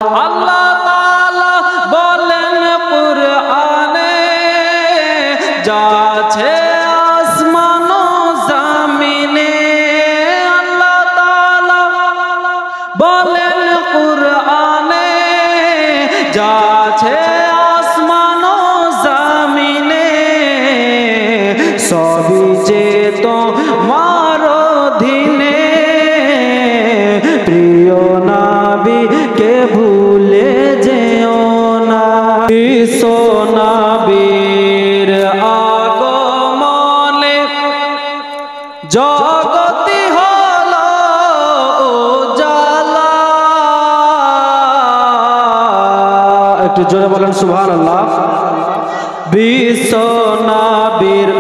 আল্লাহ তাআলা বলেন কুরআনে, যা আছে আসমান ও জমিনে। আল্লাহ তাআলা বলেন কুরআনে, যা আছে আসমান ও জমিনে, সবই যে তোমার অধীনে। প্রিয় নবীকে ভুলে যেও না। বিশ্ব নবীর আগমনে জগতি হলো উজালা। একটু জোরে বলেন সুবহানাল্লাহ। বিশ্ব নবীর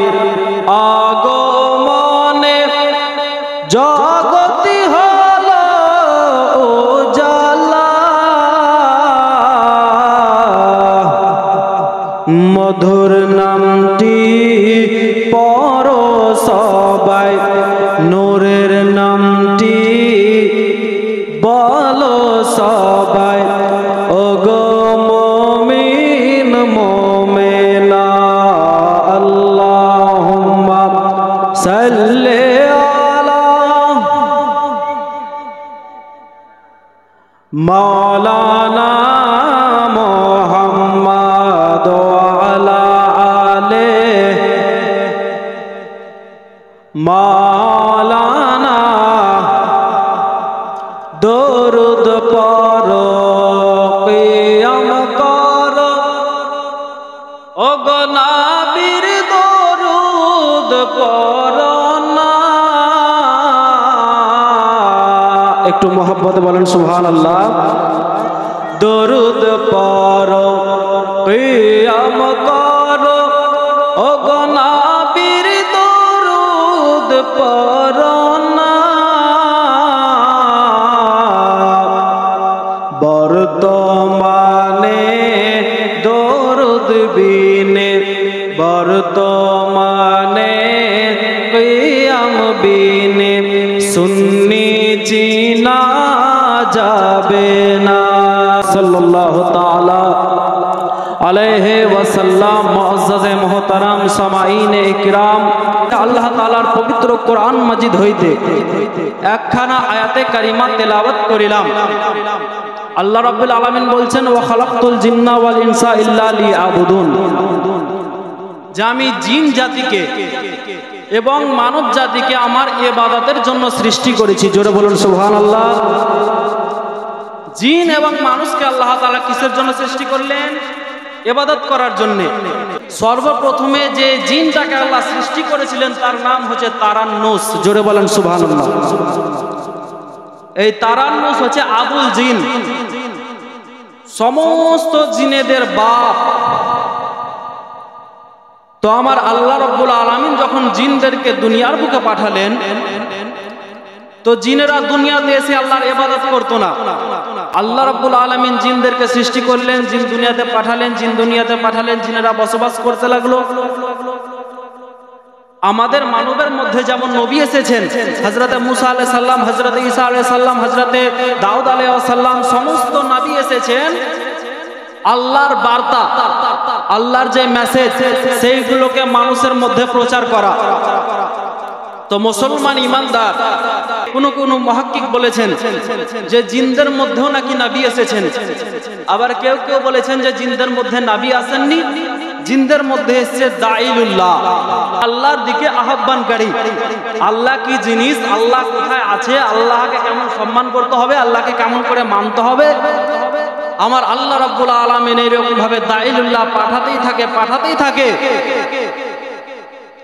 আগমনে জগতি হলো উজালা। মধুর নামটি পড়ো সবাই, নূরের নামটি বলো সবাই। ওগো মুমিন মুমিনা, আল্লাহুম্মা সাল্লি আলা মাওলানা মুহাম্মদ ওয়া আলা আলে মাওলানা। দরুদ পড়ো, কিয়াম করো, ওগো নবীর দরুদ পড়ো না। একটু মোহাব্বতে বলেন সুবহানাল্লাহ। দরুদ পড়ো, কিয়াম করো, ওগো নবীর দরুদ পড়ো না। বর্তমানে দরুদ বিনে, বর্তমানে কিয়াম বিনে, সুন্নি চিনা যাবে না। সাল্লাল্লাহু তাআলা আলাইহি ওয়াসাল্লাম। মুআজ্জাজে মুহতারাম সামাঈনে ইকরাম, আল্লাহ তাআলার পবিত্র কোরআন মাজিদ হইতে একখানা আয়াতে কারিমা তেলাওয়াত করিলাম। আল্লাহ রাব্বুল আলামিন বলছেন, ওয়া খালাকতুল জিন্না ওয়াল ইনসা ইল্লা লিয়াবুদুন, যে আমি জিন জাতিকে এবং মানব জাতিকে আমার ইবাদতের জন্য সৃষ্টি করেছি। জোরে বলুন সুবহানাল্লাহ। জিন এবং মানুষকে আল্লাহ তাআলা কিসের জন্য সৃষ্টি করলেন? ইবাদত করার জন্য। সর্বপ্রথমে যে জিনটাকে আল্লাহ সৃষ্টি করেছিলেন তার নাম হচ্ছে তারান্নুস। জোরে বলেন সুবহানাল্লাহ। এই তারান্নুস হচ্ছে আবুল জিন, সমস্ত জিনেদের বাপ। তো আমার আল্লাহ রাব্বুল আলামিন যখন জিনদেরকে দুনিয়ার বুকে পাঠালেন, তো জিনেরা দুনিয়াতে এসে আল্লাহর ইবাদত করতো না। আল্লাহ রাব্বুল আলামিন জিনদেরকে সৃষ্টি করলেন, জিন দুনিয়াতে পাঠালেন, জিন দুনিয়াতে পাঠালেন, জিনেরা বসবাস করতে লাগলো। আমাদের মানবের মধ্যে যেমন নবী এসেছেন, হযরতে মুসা আলাইহিস সালাম, হযরতে ঈসা আলাইহিস সালাম, হযরতে দাউদ আলাইহিস সালাম, সমস্ত নবী এসেছেন আল্লাহর বার্তা, আল্লাহর যে মেসেজ, সেইগুলোকে মানুষের মধ্যে প্রচার করা। তো মুসলমান ইমানদার কোন মুহাক্কিক বলেছেন যে জিনদের মধ্যেও নাকি নবী এসেছেন। আবার কেউ কেউ বলেছেন যে জিনদের মধ্যে নবী আসেননি, জিনদের মধ্যে এসেছে দাঈলুল্লাহ, আল্লাহর দিকে আহ্বানকারী। আল্লাহ কি জিনিস, আল্লাহ কোথায় আছে, আল্লাহকে কেমন সম্মান করতে হবে, আল্লাহকে কেমন করে মানতে হবে, আমার আল্লাহ রাব্বুল আলামিন এরকম ভাবে দাঈলুল্লাহ পাঠাতেই থাকে।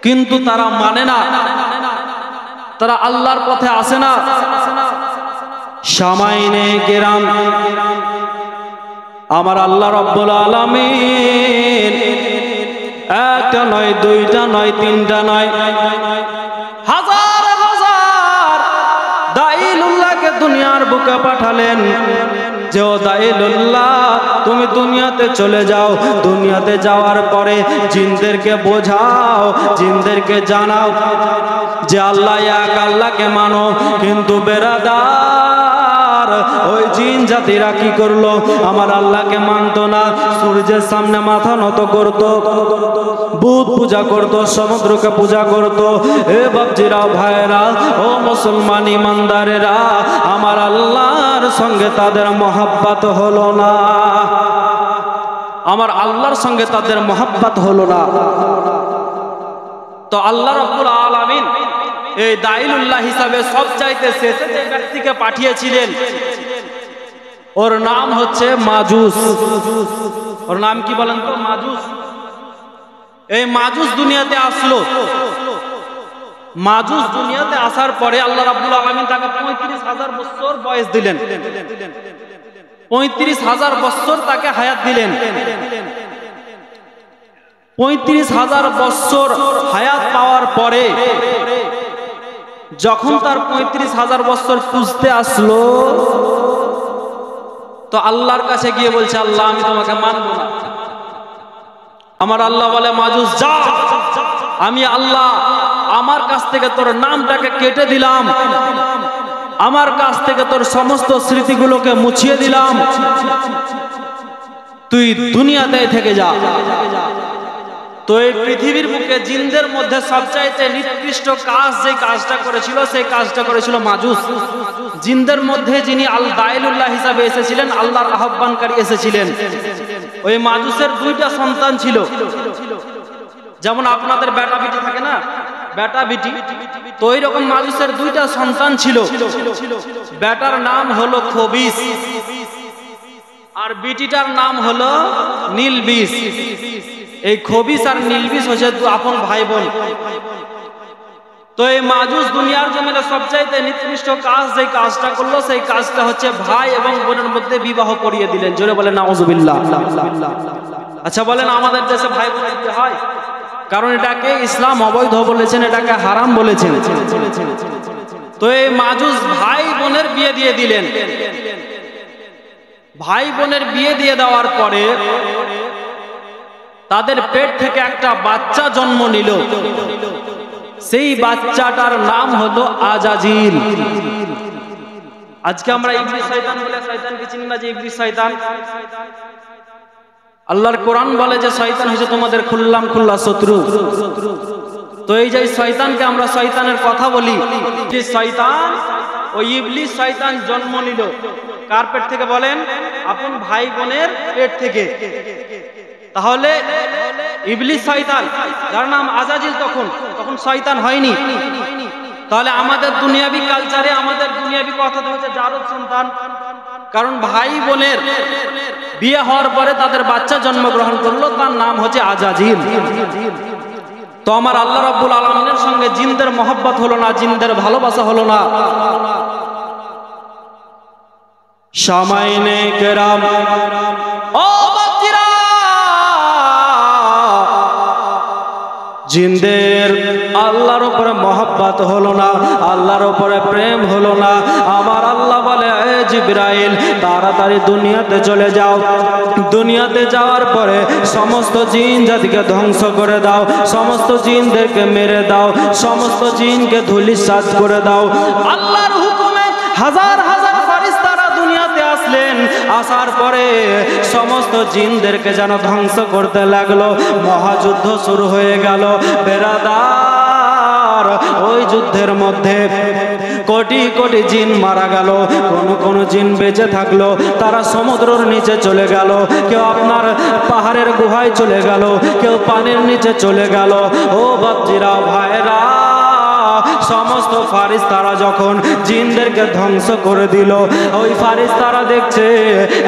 কিন্তু তারা মানে না, তারা আল্লাহর পথে আসে না। সামাইনে কেরাম, আমার আল্লাহ রাব্বুল আলামিন একটা নয়, দুইটা নয়, তিনটা নয়, হাজার হাজার দাঈলুল্লাহকে দুনিয়ার বুকে পাঠালেন। যে ও দাঈলুল্লাহ, তুমি দুনিয়াতে চলে যাও, দুনিয়াতে যাওয়ার পরে জিনদেরকে বোঝাও, জিনদেরকে জানাও যে আল্লাহ এক, আল্লাহকে মানো। কিন্তু বেরাদার, ওই জিন জাতিরা কি করলো? আমার আল্লাহকে মানতো না, সূর্যের সামনে মাথা নত করত, বুত পূজা করত, সমুদ্রকে পূজা করত। এ বাপজিরা, ভাইরা, ও মুসলমান ইমানদারেরা, আমার আল্লাহর সঙ্গে তাদের মহাব্বত হলো না, আমার আল্লাহর সঙ্গে তাদের মহাব্বত হলো না। তো আল্লাহ রাব্বুল আলামিন এই দাইলুল্লাহ হিসাবে সবচাইতে শেষে যে ব্যক্তিকে পাঠিয়েছিলেন, ওর নাম হচ্ছে মাজুস। ওর নাম কি বলেন তো? মাজুস। এই মাজুস দুনিয়াতে আসলো। মাজুস দুনিয়াতে আসার পরে আল্লাহ রাব্বুল আলামিন তাকে ৩৫,০০০ বছর বয়স দিলেন, ৩৫,০০০ বছর তাকে হায়াত দিলেন। ৩৫,০০০ বছর হায়াত পাওয়ার পরে যখন তার ৩৫,০০০ বছর পুজতে আসলো, তো আল্লাহর কাছে গিয়ে বলছে, আল্লাহ আমি তোমাকে মানব না। আমার আল্লাহ বলে, মাজুস যা, আমি আল্লাহ আমার কাছ থেকে তোর নামটাকে কেটে দিলাম, আমার কাছ থেকে তোর সমস্ত স্মৃতিগুলোকে মুছিয়ে দিলাম, তুই দুনিয়াতে থেকে যা। তো এই পৃথিবীর বুকে জিনদের মধ্যে সবচাইতে নিকৃষ্ট কাজ যে কাজটা করেছিল, সেই কাজটা করেছিল মাজুস। জিনদের মধ্যে যিনি আল দাইলুল্লাহ হিসাবে এসেছিলেন, আল্লাহর আহ্বানকারী এসেছিলেন, ওই মাজুসের 2টা সন্তান ছিল। যেমন আপনাদের বেটা বিটি থাকে না, বেটা বিটি, তো ওই রকম মাজুসের 2টা সন্তান ছিল। বেটার নাম হলো খবিস আর বিটিটার নাম হলো নীলবিস। এই খবিস আর নীলবিস হচ্ছে আপন ভাই বোন। তো এই মাজুস দুনিয়ার জমিনে সবচাইতে নিকৃষ্ট কাজ যে কাজটা করলো, সেই কাজটা হচ্ছে ভাই এবং বোনের মধ্যে বিবাহ করিয়ে দিলেন। জোরে বলেন নাউজুবিল্লাহ। আচ্ছা বলেন, আমাদের দেশে ভাই বোনের বিয়ে হয়? কারণ এটাকে ইসলাম অবৈধ বলেছেন, এটাকে হারাম বলেছেন। তো এই মাজুস ভাই বোনের বিয়ে দিয়ে দিলেন। ভাই বোনের বিয়ে দিয়ে দেওয়ার পরে তাদের পেট থেকে একটা বাচ্চা জন্ম নিল। সেই বাচ্চাটার নাম হলো আজাজিল। আজকে আমরা ইবলিস শয়তান বলে শয়তানকে চিনি না, যে ইবলিস শয়তান। আল্লাহর কোরআন বলে যে শয়তান হচ্ছে তোমাদের খুল্লাম খুল্লা শত্রু। তো এই যে শয়তানকে আমরা শয়তানের কথা বলি, যে শয়তান, ওই ইবলিস শয়তান জন্ম নিল কার পেট থেকে বলেন? আপন ভাই বোনের পেট থেকে। তাহলে ইবলিস শয়তান, যার নাম আজাজিল, তখন শয়তান হয়নি। তাহলে আমাদের দুনিয়াবি কালচারে, আমাদের দুনিয়াবি কথাতে হচ্ছে জারদ সন্তান। কারণ ভাই বোনের বিয়ে হওয়ার পরে তাদের বাচ্চা জন্মগ্রহণ করলো, তার নাম হচ্ছে আজাজিল। তো আমার আল্লাহ রাব্বুল আলামিনের সঙ্গে জিনদের মহব্বত হলো না, জিনদের ভালোবাসা হলো না। শামাইনে কেরাম, ও বাচ্চারা, জিনদের আল্লাহর উপরে মহব্বত হলো না, আল্লাহর উপরে প্রেম হলো না। আমার আল্লাহ বলে, এ জিবরাইল, তাড়াতাড়ি দুনিয়াতে চলে যাও। দুনিয়াতে যাওয়ার পরে সমস্ত জিন জাতিকে ধ্বংস করে দাও, সমস্ত জিনদেরকে মেরে দাও, সমস্ত জিনকে ধূলিসাৎ করে দাও। আল্লাহর হুকুমে হাজার হাজার ফেরেশতারা দুনিয়াতে আসলেন। আসার পরে সমস্ত জিনদেরকে যেন ধ্বংস করতে লাগলো। মহাযুদ্ধ শুরু হয়ে গেল। বেরাদার, ওই যুদ্ধের মধ্যে কোটি কোটি জিন মারা গেল। কোন জিন বেঁচে থাকলো, তারা সমুদ্রের নিচে চলে গেল, কেউ আপনার পাহাড়ের গুহায় চলে গেল, কেউ পানির নিচে চলে গেল। ও বাপজিরা, ভাইরা, সমস্ত ফারিস্তারা যখন জিনদেরকে ধ্বংস করে দিল, ওই ফারিস্তারা দেখছে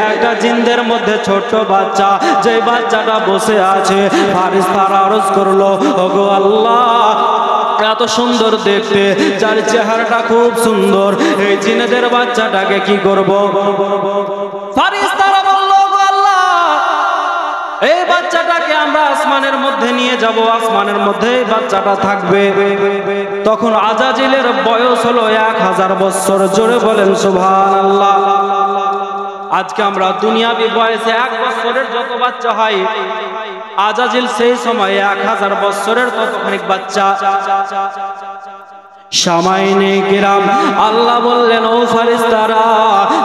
একটা জিনদের মধ্যে ছোট্ট বাচ্চা, যে বাচ্চাটা বসে আছে। ফারিস্তারা আরজ করলো, ওগো আল্লাহ, এত সুন্দর দেখতে, যার চেহারাটা খুব সুন্দর, এই জিনেদের বাচ্চাটাকে কি করব? ফারিস্তারা বলল, ওগো আল্লাহ, এই বাচ্চাটাকে আমরা আসমানের মধ্যে নিয়ে যাব, আসমানের মধ্যে বাচ্চাটা থাকবে। তখন আজাজিলের বয়স হলো 1000 বছর। জোরে বলেন সুবহানাল্লাহ। আজকে আমরা দুনিয়াবি বয়সে 1 বছরের যত বাচ্চা হয়, আজাজিল সেই সময় 1000 বছরের ততখানি বাচ্চা। সামাইনে কিরাম আল্লাহ বললেন, ও ফারিস্তারা,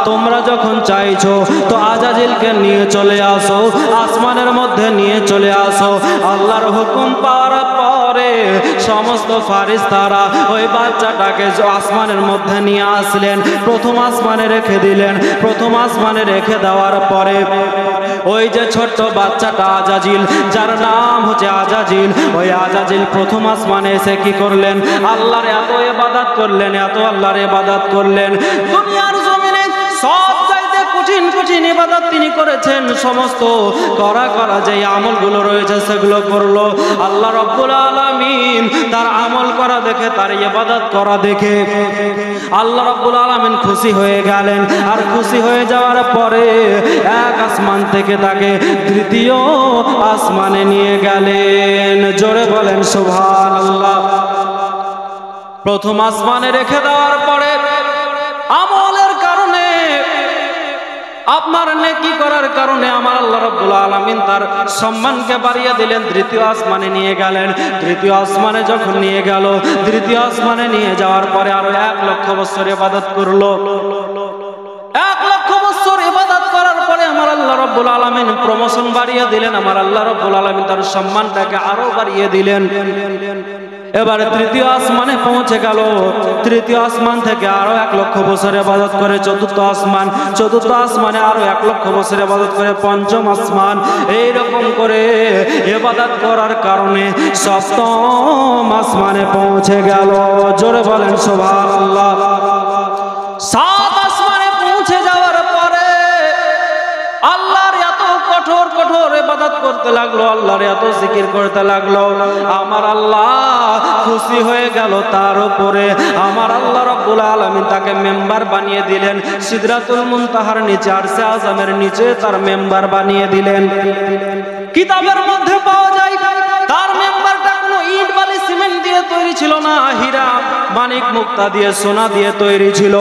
তোমরা যখন চাইছো তো আজাজিলকে নিয়ে চলে আসো, আসমানের মধ্যে নিয়ে চলে আসো। আল্লাহর হুকুম পাওয়ার পরে সমস্ত ফারিস্তারা ওই বাচ্চাটাকে আসমানের মধ্যে নিয়ে আসলেন, প্রথম আসমানে রেখে দিলেন। প্রথম আসমানে রেখে দেওয়ার পরে ওই যে ছোট্ট বাচ্চাটা আজাজিল, যার নাম হচ্ছে আজাজিল, ওই আজাজিল প্রথম আসমানে এসে কি করলেন? আল্লাহর এত ইবাদত করলেন, এত আল্লাহর ইবাদত করলেন। দুনিয়ার জমিনে সব চাইতে কঠিন কঠিন ইবাদত তিনি করেছেন। সমস্ত করা যে আমলগুলো রয়েছে সেগুলো করলো। আল্লাহ রাব্বুল আলামিন তার আমল করা দেখে, তার ইবাদত করা দেখে আল্লাহ রাব্বুল আলামিন খুশি হয়ে গেলেন। আর খুশি হয়ে যাওয়ার পরে এক আসমান থেকে তাকে দ্বিতীয় আসমানে নিয়ে গেলেন। জোরে বলেন সুবহানাল্লাহ। প্রথম আসমানে রেখে দেওয়ার পরে আমলের কারণে, আপনার নেকি করার কারণে আমার আল্লাহ রাব্বুল আলামিন তার সম্মানকে বাড়িয়ে দিলেন। তৃতীয় আসমানে নিয়ে গেলেন। তৃতীয় আসমানে যখন নিয়ে গেল, তৃতীয় আসমানে নিয়ে যাওয়ার পরে আরো 1 লক্ষ বছর ইবাদত করলো। 1 লক্ষ বছর ইবাদত করার পরে আমার আল্লাহ রাব্বুল আলামিন প্রমোশন বাড়িয়ে দিলেন। আমার আল্লাহ রাব্বুল আলামিন তার সম্মানটাকে আরো বাড়িয়ে দিলেন। এবারে তৃতীয় আসমানে পৌঁছে গেল। তৃতীয় আসমান থেকে আরো 1 লক্ষ বছর ইবাদত করে চতুর্থ আসমান, চতুর্থ আসমানে আরো 1 লক্ষ বছর ইবাদত করে পঞ্চম আসমান। এইরকম করে ইবাদত করার কারণে সপ্তম আসমানে পৌঁছে গেল। জোরে বলেন সুবহানাল্লাহ। 7 আসমানে পৌঁছে যাওয়ার পরে আল্লাহর এত কঠোর কঠোর ইবাদত করতে লাগলো, আল্লাহর এত জিকির করতে লাগলো। আমার আল্লাহ খুশি হয়ে গেল তার উপরে। আমার আল্লাহ রাব্বুল আলামিন তাকে মেম্বার বানিয়ে দিলেন। সিদরাতুল মুনতাহার নিচে, আরশে আযমের নিচে তার মেম্বার বানিয়ে দিলেন। কিতাবের মধ্যে পাওয়া যায় তার মেম্বারটা কোনো ইট বালি সিমেন্ট দিয়ে তৈরি ছিল না, হীরা মানিক মুক্তা দিয়ে সোনা দিয়ে তৈরি ছিল।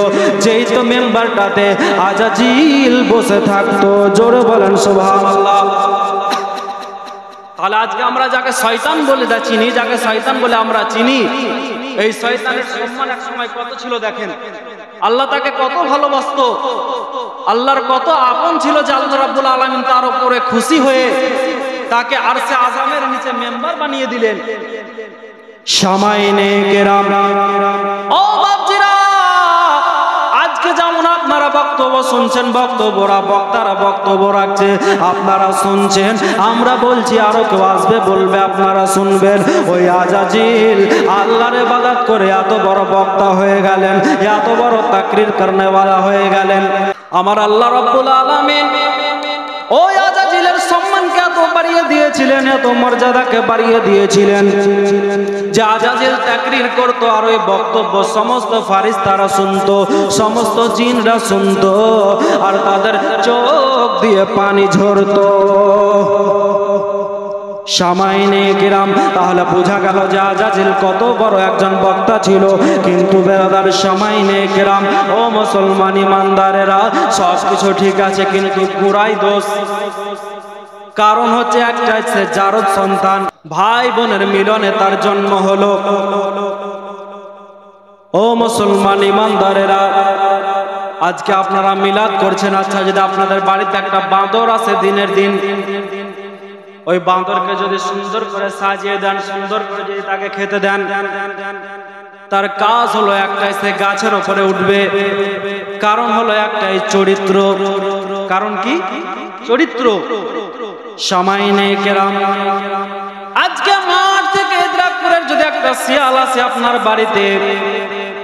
যেই তো মেম্বারটাতে আজাজিল বসে থাকতো। জোরে বলেন সুবহানাল্লাহ। তাহলে আজকে আমরা যাকে শয়তান বলে চিনি, যাকে শয়তান বলে আমরা চিনি, এই শয়তানের সম্মান এক সময় কত ছিল দেখেন। আল্লাহ তাকে কত ভালোবাসতো, আল্লাহর কত আপন ছিল যে আল্লাহ রাব্বুল আলামিন তার উপরে খুশি হয়ে তাকে আরশে আযমের নিচে মেম্বার বানিয়ে দিলেন। সামাইনে কেরাম, ও বাপজিরা, আজকে যেমন আপনারা বক্তব্য শুনছেন, বক্তারা বক্তব্য রাখছে, আপনারা শুনছেন, আমরা বলছি, আরো কেউ আসবে বলবে, আপনারা শুনবেন। ওই আজাজিল আল্লাহর ইবাদত করে এত বড় বক্তা হয়ে গেলেন, এত বড় তাকরীর করনেওয়ালা হয়ে গেলেন। আমার আল্লাহ রাব্বুল আলামিন ওই আজাজিলের সম্মানকে এত বাড়িয়ে দিয়েছিলেন, এত মর্যাদাকে বাড়িয়ে দিয়েছিলেন যে আজাজিল তাকরীর করতো আর ওই বক্তব্য সমস্ত ফারিস্তারা শুনতো, সমস্ত জিনরা শুনতো, আর তাদের চোখ দিয়ে পানি ঝরতো। সামাইনে কিরাম, তাহলে বোঝা গেল যে আজাজিল কত বড় একজন বক্তা ছিল। কিন্তু বেরাদার সামাইনে কিরাম, ও মুসলমান ইমানদারেরা, সব কিছু ঠিক আছে, কিন্তু পুরাই দোষ। কারণ হচ্ছে একটাই, সে জারদ সন্তান, ভাই বোনের মিলনে তার জন্ম হলো। ও মুসলমান ইমানদারেরা, আজকে আপনারা মিলাদ করছেন। আচ্ছা, যদি আপনাদের বাড়িতে একটা বাঁদর আছে, দিনের দিন ওই বাঁদরকে যদি সুন্দর করে সাজিয়ে দেন, সুন্দর করে যদি তাকে খেতে দেন, তার কাজ হলো একটাই, সে গাছের উপরে উঠবে। কারণ হলো একটাই, চরিত্র। কারণ কি? চরিত্র। সামাইনে কেরাম, আজকে মাঠ থেকে ইদ্রাকপুরের যদি একটা শিয়াল আসে আপনার বাড়িতে,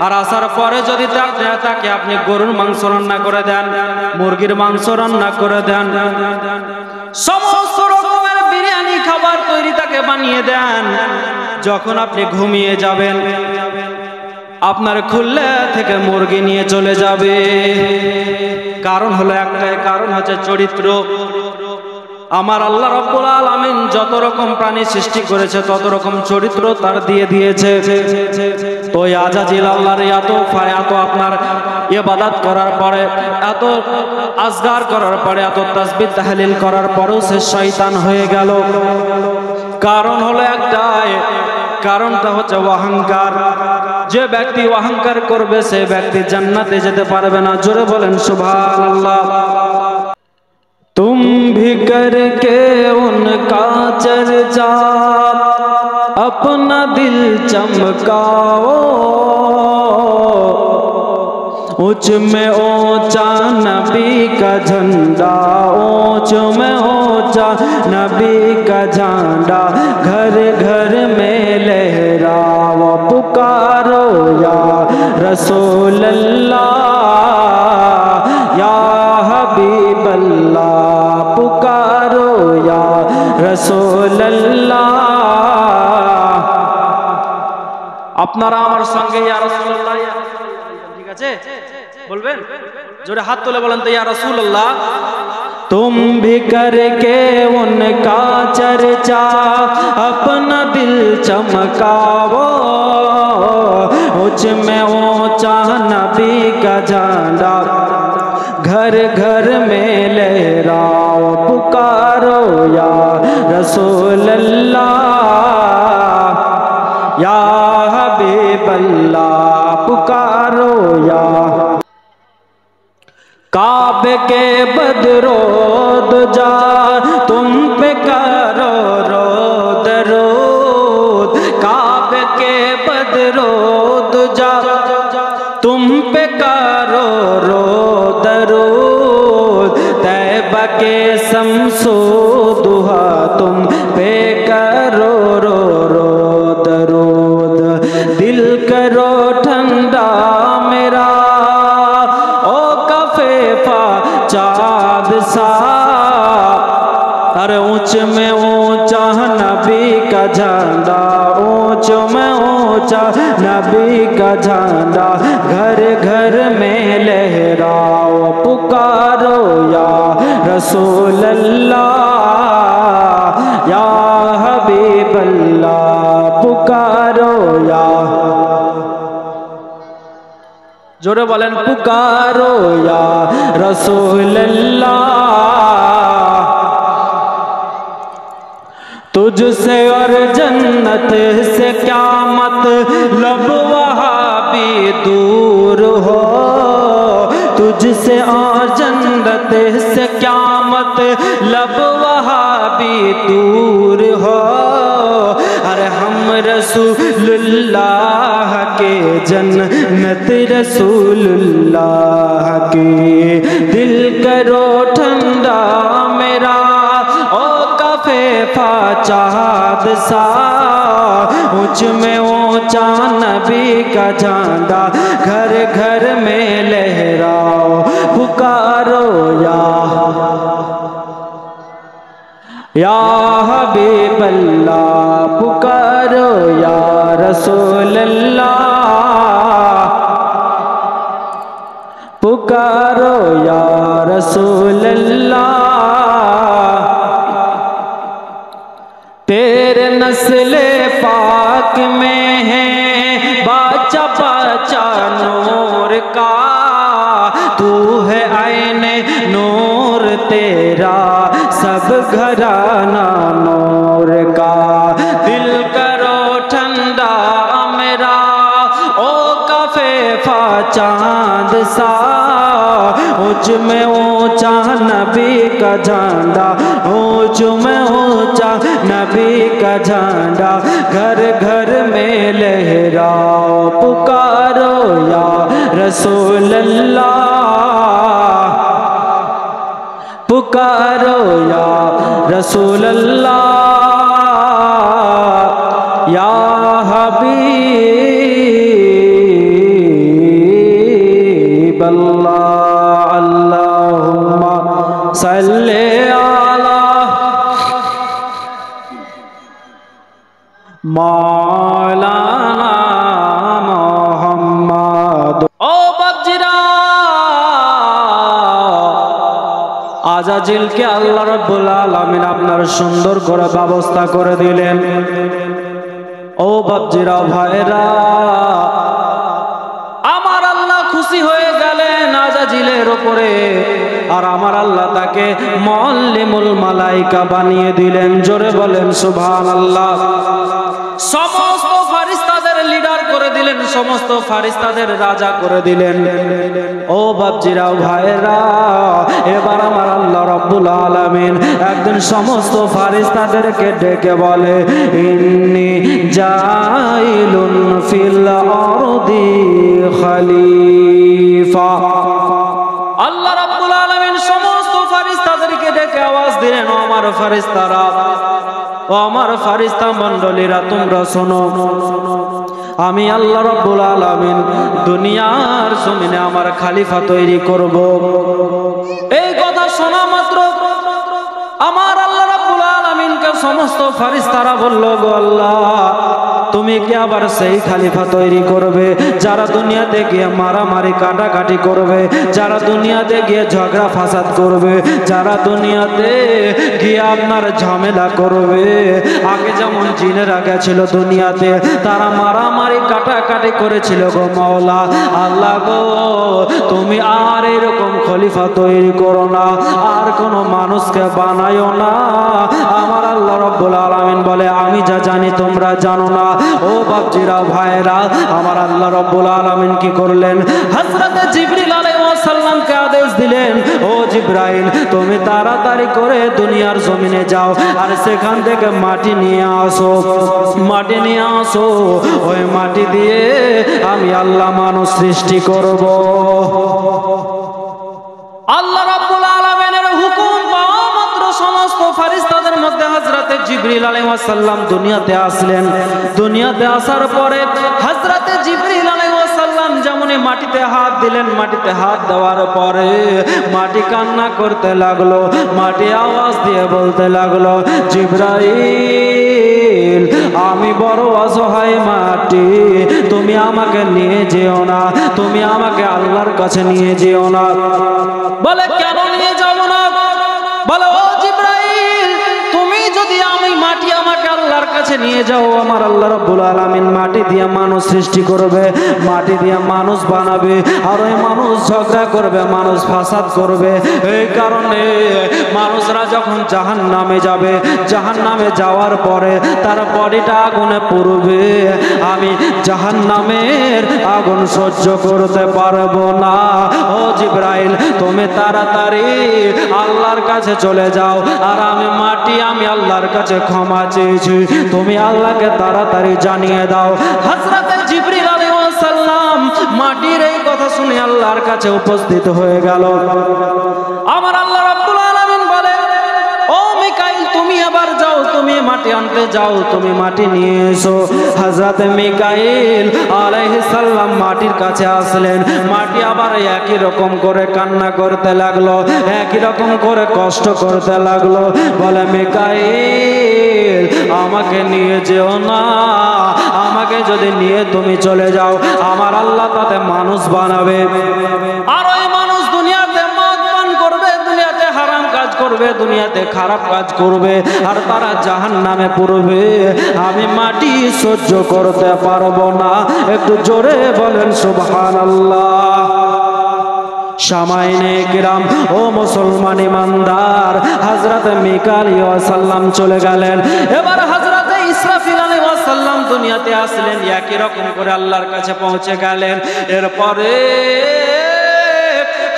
আর আসার পরে যদি তাকে আপনি গরুর মাংস রান্না করে দেন, মুরগির মাংস রান্না করে দেন, সমস্ত রকমের বিরিয়ানি খাবার তৈরি তাকে বানিয়ে দেন, যখন আপনি ঘুমিয়ে যাবেন আপনার খুললে থেকে মুরগি নিয়ে চলে যাবে। কারণ হলো একটাই, কারণ হচ্ছে চরিত্র। আমার আল্লাহ রাব্বুল আলামিন যত রকম প্রাণী সৃষ্টি করেছে তত রকম চরিত্র তার দিয়ে দিয়েছে। তো আজাজিল আল্লাহর এত আপনার ইবাদত করার পরে, এত আজগার করার পরে, এত তাসবিহ তাহলিল করার পরেও সে শয়তান হয়ে গেল। কারণ হলো একটাই, কারণটা হচ্ছে অহংকার। যে ব্যক্তি অহংকার করবে সে ব্যক্তি জান্নাতে যেতে পারবে না। জোরে বলেন সুবহানাল্লাহ। तुम भी करके उनका चर्चा अपना दिल चमकाओ, ऊंच में ऊंचा नबी का झंडा, ऊंच में ऊंचा नबी का झंडा, घर घर में लहराओ, पुकारो या रसूल अल्लाह या हबीब अल्लाह, पुकारो या रसूल अल्लाह। আপনারা আমার সঙ্গে ইয়া রাসূলুল্লাহ, ঠিক আছে বলবেন? জোরে হাত তুলে বলেন তো ইয়া রাসূলুল্লাহ। तुम भी करके उनका चर्चा अपना दिल चमकाओ, ऊंच में ऊंचा नबी का झंडा, घर घर में लहराओ, पुकारो या रसूल अल्लाह या हबीब अल्लाह, पुकारो या। काबे के बदरोद जा तुम पे करो रो दरूद, काबे के बदरोद जा तुम पे करो रो दरूद, तैबा के शम्सो दुहा तुम पे करो रो रो दरूद, दिल करो ठंडा मेरा ओ कफेफा चाँद सा, अरे ऊंच में ऊंचा नबी का झंडा, ऊंच में ऊंचा नबी का झंडा, घर घर में लहराओ, पुकारो या रसूल अल्लाह या हबीब अल्लाह, पुकारो या। जोरे बोलें पुकारो या रसूल अल्लाह। तुझसे और जन्नत से क्या मतलब वहाँ भी दूर हो, तुझसे और जन्नत से क्या मतलब वहाँ भी दूर हो, अरे हम रसूलुल्लाह के जन्नत रसूलुल्लाह के, दिल करो ठंडा मेरा ओ कफेफा चाँद सा, ऊंच में ऊंचा नबी का झंडा, घर घर में लहराओ, पुकारो या हबीब अल्लाह, पुकारो या रसूल अल्लाह, पुकारो या रसूल अल्लाह। तेरे नस्ले पाक में है बाचा बाचा नूर का, तू है आईने नूर तेरा सब घराना नूर का, दिल करो ठंडा मेरा ओ कफेफा चाँद सा, ऊंच में ऊंचा नबी का झंडा, ऊंच में ऊंचा नबी का झंडा, घर घर में लहराओ, पुकारो या रसूल अल्लाह, पुकारो या रसूल अल्लाह या हबीब अल्लाह। अल्लाहुम्मा सल्ले अला मौलाना मोहम्मद। ओ बाबजीरा, আজাজিলকে আল্লাহ রাব্বুল আলামিন আপনার সুন্দর করে ব্যবস্থা করে দিলেন। ও বাবজিরা ভাইরা, আমার আল্লাহ খুশি হয়ে গেলেন আজাজিলের উপরে, আর আমার আল্লাহ তাকে মুআল্লিমুল মালাইকা বানিয়ে দিলেন। জোরে বলেন সুবহানাল্লাহ। সমস্ত ফারিস্তাদের লিডার করে দিলেন, সমস্ত ফারিস্তাদের রাজা করে দিলেন। ও বাপজিরা, ভাইরা, এবার আমার আল্লাহ রাব্বুল আলামিন একদিন সমস্ত ফারিস্তাদেরকে ডেকে বলে, ইন্নী জাইলুন ফিল আরদি খলিফা। আল্লাহ রাব্বুল আলামিন সমস্ত ফারিস্তাদেরকে ডেকে আওয়াজ দিলেন, ও আমার ফারিস্তারা, ও আমার ফারিস্তা মণ্ডলীরা, তোমরা শোনো, আমি আল্লাহ রাব্বুল আলামিন দুনিয়ার জমিনে আমার খলিফা তৈরি করব। এই কথা শোনা মাত্র আমার আল্লাহ রাব্বুল আলামিনকে সমস্ত ফারিস্তারা বলল, গো আল্লাহ, তুমি কি আবার সেই খলিফা তৈরি করবে যারা দুনিয়াতে গিয়ে মারামারি কাটাকাটি করবে, যারা দুনিয়াতে গিয়ে ঝগড়া ফাসাদ করবে, যারা দুনিয়াতে গিয়ে আপনার ঝামেলা করবে? আগে যেমন জিনেরা গেছিল দুনিয়াতে, তারা মারামারি কাটাকাটি করেছিল। গো মাওলা, আল্লাহ গো, তুমি আর এরকম খলিফা তৈরি করো না, আর কোনো মানুষকে বানায়ও না। আমার আল্লাহ রাব্বুল আলামিন বলে, আমি যা জানি তোমরা জানো না। ও বাপজিরা, ভাইরা, আমার আল্লাহ রাব্বুল আলামিন কি করলেন? হযরত জিবরিল আলাইহিস সালামকে আদেশ দিলেন, ও জিবরাইল, তুমি তাড়াতাড়ি করে দুনিয়ার জমিনে যাও আর সেখান থেকে মাটি নিয়ে আসো, মাটি নিয়ে আসো। ওই মাটি দিয়ে আমি আল্লাহ মানুষ সৃষ্টি করব। আল্লাহ রাব্বুল আলামিনের হুকুম পাওয়া মাত্র সমস্ত ফারিস্তাদের মধ্যে হযরত জিবরিল আলাইহিস সালাম দুনিয়াতে আসলেন। দুনিয়াতে আসার পরে হযরত জিবরিল আলাইহিস সালাম যেমনই মাটিতে হাত দিলেন, মাটিতে হাত দেওয়ার পরে মাটি কান্না করতে লাগলো, মাটি আওয়াজ দিয়ে বলতে লাগলো, জিবরাইল, আমি বড় অসহায় মাটি, তুমি আমাকে নিয়ে যেও না, তুমি আমাকে আল্লাহর কাছে নিয়ে যেও না। বলে, কেন নিয়ে যাব না? বলে, ও জিবরাইল, তুমি যদি আমি মাটি আমাকে আল্লাহর কাছে নিয়ে যাও, আমার আল্লাহ রাব্বুল আলামিন মাটি দিয়ে মানুষ সৃষ্টি করবে, মাটি দিয়ে মানুষ বানাবে, আর ওই মানুষ ঝগড়া করবে, মানুষ ফাসাদ করবে। এই কারণে মানুষরা যখন জাহান্নামে যাবে, জাহান্নামে যাওয়ার পরে তার বডিটা আগুনে পুড়বে, আমি জাহান্নামের আগুন সহ্য করতে পারবো না। ও জিবরাইল, তুমি তাড়াতাড়ি আল্লাহর কাছে চলে যাও, আর আমি মাটি, আমি আল্লাহর কাছে ক্ষমা চেয়েছি, তুমি আল্লাহকে তাড়াতাড়ি জানিয়ে দাও। হযরত জিবরিল আলাইহিস সালাম মাটির এই কথা শুনে আল্লাহর কাছে উপস্থিত হয়ে গেল। আমার আল্লাহ রাব্বুল আলামিন বলে, ও মিকাইল, তুমি আবার যাও, তুমি মাটি আনতে যাও, তুমি মাটি নিয়ে এসো। হযরত মিকাইল আলাইহিস সালাম মাটির কাছে আসলেন। মাটি আবার একই রকম করে কান্না করতে লাগলো, একই রকম করে কষ্ট করতে লাগলো। বলে, মিকাইল, আমাকে নিয়ে যেও না, আমাকে যদি নিয়ে তুমি চলে যাও, আমার আল্লাহ তাতে মানুষ বানাবে, আর ওই মানুষ দুনিয়াতে মদ পান করবে, দুনিয়াতে হারাম কাজ করবে, দুনিয়াতে খারাপ কাজ করবে, আর তারা জাহান্নামে পড়বে। আমি মাটি সহ্য করতে পারবো না। একটু জোরে বলেন সুবহানাল্লাহ। সামাইনে কিরাম, ও মুসলমান ইমানদার, হযরত মিকাইল আলাইহিস সালাম চলে গেলেন। এবার হযরত ইসরাফিল আলাইহিস সালাম দুনিয়াতে আসলেন, একই রকম করে আল্লাহর কাছে পৌঁছে গেলেন। এরপরে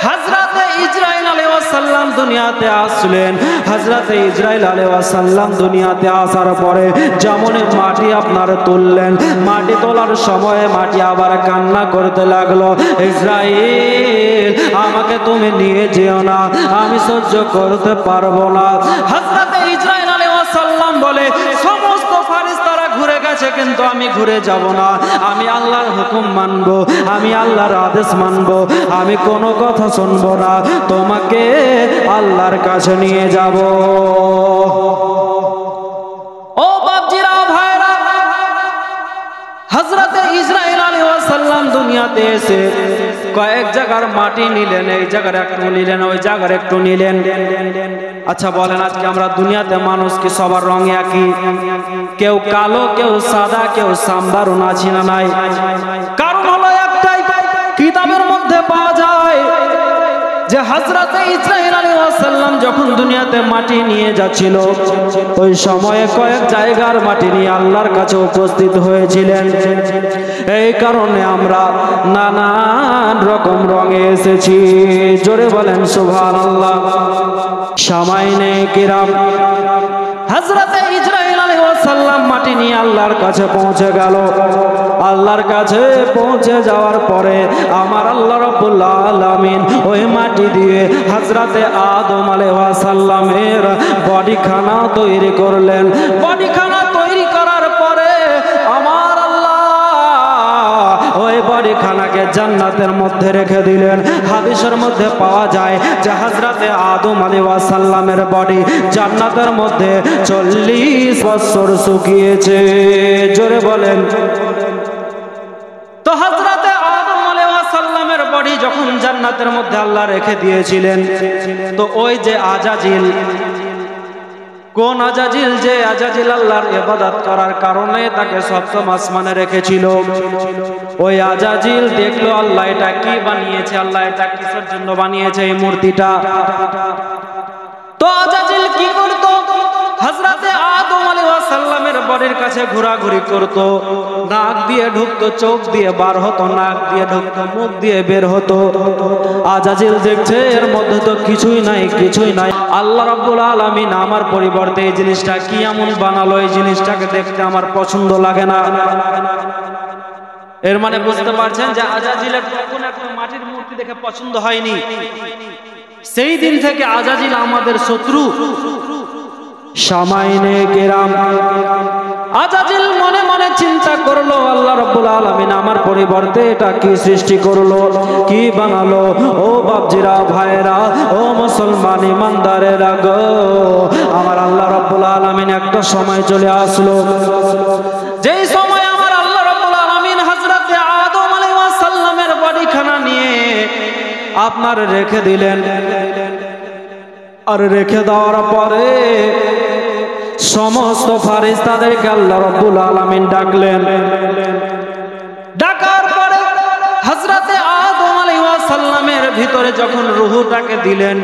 হযরত ইসরাইল আলাইহিস সালাম দুনিয়াতে আসলেন। হযরত ইসরাইল আলাইহিস সালাম দুনিয়াতে আসার পরে যেমন মাটি আপনার তুললেন, মাটি তোলার সময় মাটি আবার কান্না করতে লাগলো, ইসরাইল, আমাকে তুমি নিয়ে যেও না, আমি সহ্য করতে পারবো না। হযরত ইসরাইল আলাইহিস সালাম বলে, সমস্ত ফারিস্তারা ঘুরে গেছে, কিন্তু আমি ঘুরে যাব না, আমি আল্লাহর হুকুম মানবো, আমি আল্লাহর আদেশ মানবো, আমি কোনো কথা শুনবো না, তোমাকে আল্লাহর কাছে নিয়ে যাব। ও বাপজিরা, ভাইরা, হযরত ইসরাইল আলাইহিস সালাম দুনিয়াতে এসে কয়েক জায়গার মাটি নিলেন, এই জায়গার একটু নিলেন, ওই জায়গার একটু নিলেন। আচ্ছা বলেন, আজকে আমরা দুনিয়াতে মানুষ কি সবার রং একই? কেউ কালো, কেউ সাদা, কেউ সামদারুন আছি না নাই? কারণ হলো একটাই, কিতাবের মধ্যে পাওয়া যায় যে হযরত ইসরাইল আলাইহিস সাল্লাম যখন দুনিয়াতে মাটি নিয়ে যাচ্ছিল, ওই সময়ে কয়েক জায়গার মাটি নিয়ে আল্লাহর কাছে উপস্থিত হয়েছিলেন। এই কারণে আমরা নানান রকম রঙে এসেছি। জোরে বলেন সুবহানাল্লাহ। সামাইনে কিরাম, হযরতে ইসরাঈল আলাইহিস সালাম মাটি নিয়ে আল্লাহর কাছে পৌঁছে গেল। আল্লাহর কাছে পৌঁছে যাওয়ার পরে আমার আল্লাহ রাব্বুল আলামিন ওই মাটি দিয়ে হযরতে আদম আলাইহিস সালামের বডিখানা তৈরি করলেন। বডিখানা তৈরি করার পরে আমার আল্লাহ ওই বডিখানাকে জান্নাতের মধ্যে রেখে দিলেন। হাদিসের মধ্যে পাওয়া যায় যে হযরতে আদম আলাইহিস সালামের বডি জান্নাতের মধ্যে 40 বছর শুকিয়েছে। জোরে বলেন। তো হযরতে আদম আলাইহিস সালামের বডি যখন জান্নাতের মধ্যে আল্লাহ রেখে দিয়েছিলেন, তো ওই যে আজাজিল, কোন আজাজিল? যে আজাজিল আল্লাহর ইবাদত করার কারণে তাকে সপ্তম আসমানে রেখেছিল, ওই আজাজিল দেখলো আল্লাহ এটা কি বানিয়েছে, আল্লাহ এটা কিসের জন্য বানিয়েছে এই মূর্তিটা। তো আজাজিল কি করত? হযরতে আদম আলাইহিস সালামের বডির কাছে ঘোরাঘুরি করত, নাক দিয়ে ঢুকতো, চোখ দিয়ে বার হতো, নাক দিয়ে ঢুকতো, মুখ দিয়ে বের হতো। আজাজিল দেখছে এর মধ্যে তো কিছুই নাই, কিছুই নাই। আল্লাহ রাব্বুল আলামিন আমার পরিবর্তে এই জিনিসটা কি এমন বানালো, এই জিনিসটাকে দেখতে আমার পছন্দ লাগে না। এর মানে বুঝতে পারছেন যে আজাজিলের তখন একটা মাটির মূর্তি দেখে পছন্দ হয়নি। সেই দিন থেকে আজাজিল আমাদের শত্রু। সামাইনে কিরাম, আজাজিল মনে মনে চিন্তা করলো আল্লাহ রাব্বুল আলামিন আমার পরিবর্তে এটা কি সৃষ্টি করলো, কি বানালো। ও বাপজিরা, ভাইরা, ও মুসলমান ইমানদারেরা গো, আমার আল্লাহ রাব্বুল আলামিন একটা সময় চলে আসলো, যেই সময় আমার আল্লাহ রাব্বুল আলামিন হযরতে আদম আলাইহিস সালামের বডিখানা নিয়ে আপনার রেখে দিলেন। আর রেখে দেওয়ার পরে সমস্ত ফেরেশতাদেরকে আল্লাহ রাব্বুল আলামিন ডাকলেন। ডাকার পরে হযরতে আদম আলাইহিস সালামের ভিতরে যখন রূহটাকে দিলেন,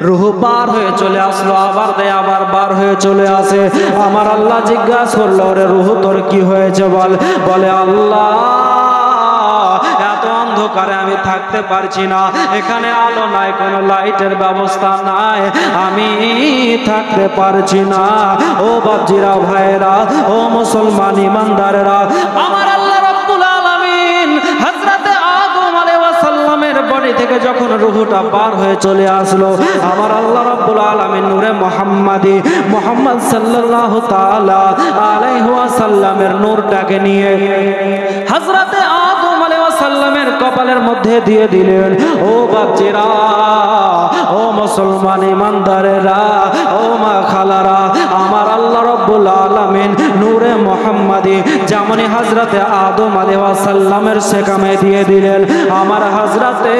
রূহ বার হয়ে চলে আসলো, আবার দেয়, আবার বার হয়ে চলে আসে। আমার আল্লাহ জিজ্ঞাসা করলো, রে রূহ তোর কি হয়েছে বল। বলে আল্লাহ এত অন্ধকারে আমি থাকতে পারছি না, এখানে আলো নাই, কোনো লাইটের ব্যবস্থা নাই, আমি থাকতে পারছি না। ও বাপজিরা, ভাইরা, ও মুসলমান ইমানদারেরা, আমার আল্লাহ রাব্বুল আলামিন হযরতে আদম আলাইহিস সালামের বডি থেকে যখন রূহটা বার হয়ে চলে আসলো, আমার আল্লাহ রাব্বুল আলামিন নূরে মুহাম্মাদি মুহাম্মদ সাল্লাল্লাহু তাআলা আলাইহি ওয়াসাল্লামের নূরটাকে নিয়ে হযরতে আদম আলাইহিস সালামের কপালের মধ্যে দিয়ে দিলেন। ও বাপজিরা, ও মুসলমান ইমানদারেরা, ও মা খালারা, আমার আল্লাহ রাব্বুল আলামিন নূরে মুহাম্মাদি যেমনই হযরতে আদম আলাইহিস সালামের সেকামে দিয়ে দিলেন, আমার হযরতে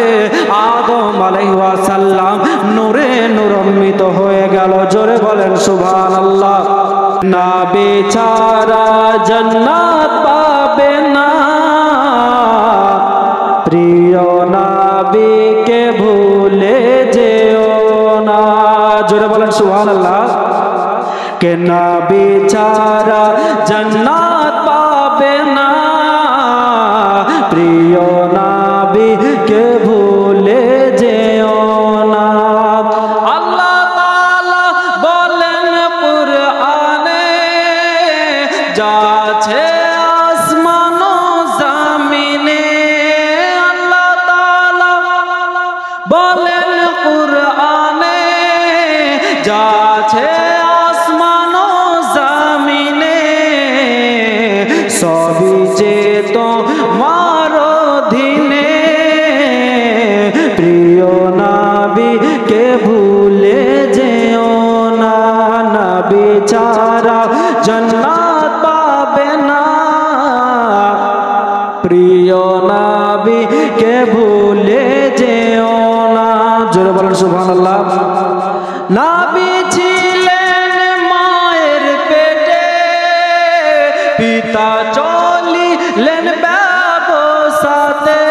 আদম আলাইহিস সালাম নূরে নূরান্বিত হয়ে গেল। জোরে বলেন সুবহানাল্লাহ। না বেচারা জান্নাত পাবে না, প্রিয় নবীকে ভুলে যেও না। জোরে বলেন সুবহানাল্লাহ। কে না বেচারা জান্নাত পাবে না, প্রিয় নবীকে ভুলে যেও না। আল্লাহ তাআলা বলেন কুরআনে, যাচ্ছে আসমান ও জমিনে। আল্লাহ তাআলা বলেন কুরআনে, যাচ্ছে আসমান ও জমিনে, সবই যে তোমার অধীনে, প্রিয় নবীকে ভুলে যেও না। নবী ছাড়া জান্নাত পাবে না, প্রিয় নবীকে ভুলে যেও না। জোরে বলেন সুবহানাল্লাহ। নবী ছিলেন মায়ের পেটে, পিতা চলিলেন ব্যবসাতে।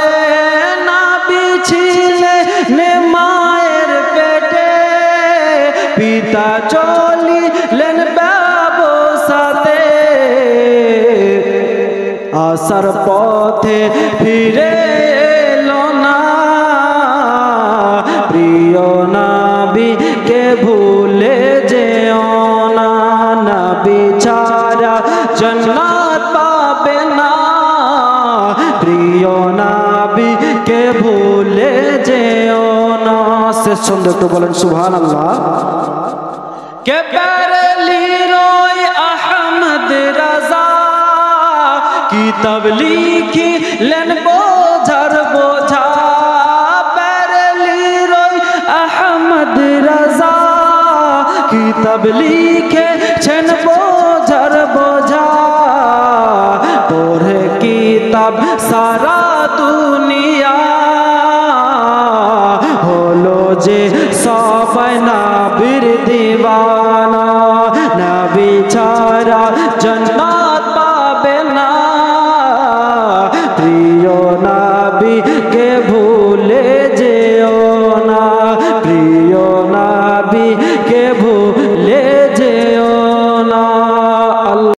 নবী ছিলেন মায়ের পেটে, পিতা চলিলেন ব্যবসাতে, আসার পথে ফিরে এলো না, প্রিয় নবীকে ভুলে যেও না, নবী ছাড়া জান্নাত পাবে না, প্রিয় নবীকে ভুলে যেও না। শেষ ছন্দ একটু বলেন সুবহানাল্লাহ। কে প্যারেলি রয় আহমদ রাজা, কিতাব লিখিলেন বোঝার বোঝা, প্যারেলি রয় আহমদ রাজা, কিতাব লিখেছেন বোঝার বোঝা, পড়ে কিতাব সারা দুনিয়া, হলো যে সবাই নবীর দিওয়ানা।